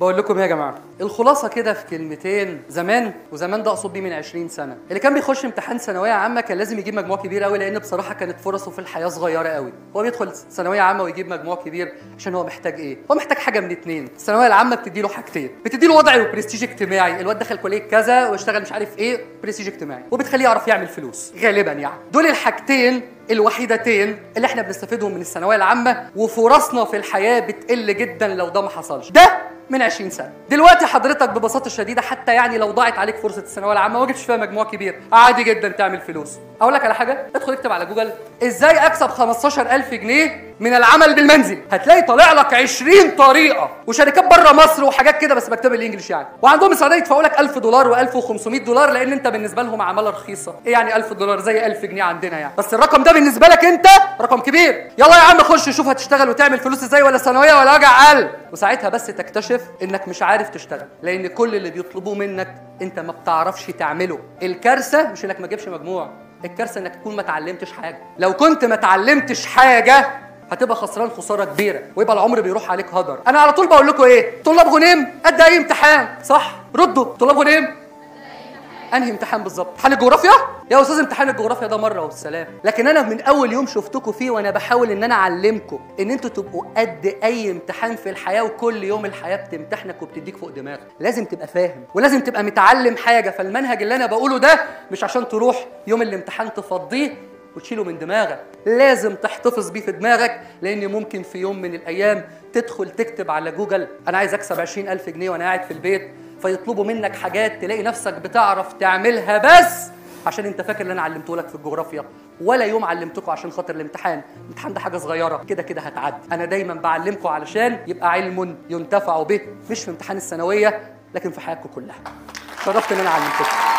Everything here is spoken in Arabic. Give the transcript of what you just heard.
بقول لكم يا جماعه الخلاصه كده في كلمتين. زمان، وزمان ده اقصد بيه من 20 سنه، اللي كان بيخش امتحان ثانويه عامه كان لازم يجيب مجموع كبير قوي، لان بصراحه كانت فرصه في الحياه صغيره قوي. هو بيدخل ثانويه عامه ويجيب مجموع كبير عشان هو محتاج ايه؟ هو محتاج حاجه من اتنين. الثانويه العامه بتدي له حاجتين، بتدي له وضع وبرستيج اجتماعي، الواد دخل كليه كذا واشتغل مش عارف ايه، برستيج اجتماعي، وبتخليه يعرف يعمل فلوس غالبا. يعني دول الحاجتين الوحيدتين اللي احنا بنستفيدهم من الثانويه العامه، وفرصنا في الحياه بتقل جدا لو ده ما حصلش. ده من 20 سنه. دلوقتي حضرتك ببساطه شديده حتى يعني لو ضاعت عليك فرصه الثانويه العامه وما جبتش فيها مجموع كبير، عادي جدا تعمل فلوس. اقول لك على حاجه، ادخل اكتب على جوجل ازاي اكسب 15000 جنيه من العمل بالمنزل، هتلاقي طالع لك 20 طريقه، وشركات بره مصر وحاجات كده بس بكتب الانجليش يعني، وعندهم استعداد يدفعوا لك $1000 و1500 لان انت بالنسبه لهم عماله رخيصه. ايه يعني $1000 زي 1000 جنيه عندنا يعني، بس الرقم ده بالنسبه لك انت رقم كبير. يلا يا عم خش شوف هتشتغل وتعمل فلوس ازاي، ولا ثانويه ولا وجع قلب. وساعتها بس تكتشف انك مش عارف تشتغل، لان كل اللي بيطلبوه منك انت ما بتعرفش تعمله. الكارثه مش انك ما تجيبش مجموع، الكارثه انك تكون ما اتعلمتش حاجه. لو كنت ما اتعلمتش حاجه هتبقى خسران خساره كبيره، ويبقى العمر بيروح عليك هدر. انا على طول بقول لكم ايه؟ طلاب غنيم قد اي امتحان، صح؟ ردوا. طلاب غنيم انهي امتحان بالظبط؟ امتحان الجغرافيا؟ يا استاذ امتحان الجغرافيا ده مره والسلام، لكن انا من اول يوم شفتكم فيه وانا بحاول ان انا اعلمكم ان انتوا تبقوا قد اي امتحان في الحياه، وكل يوم الحياه بتمتحنك وبتديك فوق دماغك. لازم تبقى فاهم ولازم تبقى متعلم حاجه. فالمنهج اللي انا بقوله ده مش عشان تروح يوم الامتحان تفضيه وتشيله من دماغك، لازم تحتفظ بيه في دماغك، لان ممكن في يوم من الايام تدخل تكتب على جوجل انا عايز اكسب 20000 جنيه وانا قاعد في البيت، فيطلبوا منك حاجات تلاقي نفسك بتعرف تعملها بس عشان انت فاكر اللي انا علمته لك في الجغرافيا. ولا يوم علمتكم عشان خاطر الامتحان ده حاجه صغيره كده كده هتعدي. انا دايما بعلمكم علشان يبقى علم ينتفع به، مش في امتحان الثانويه لكن في حياتكم كلها. شرفت ان انا علمتكم.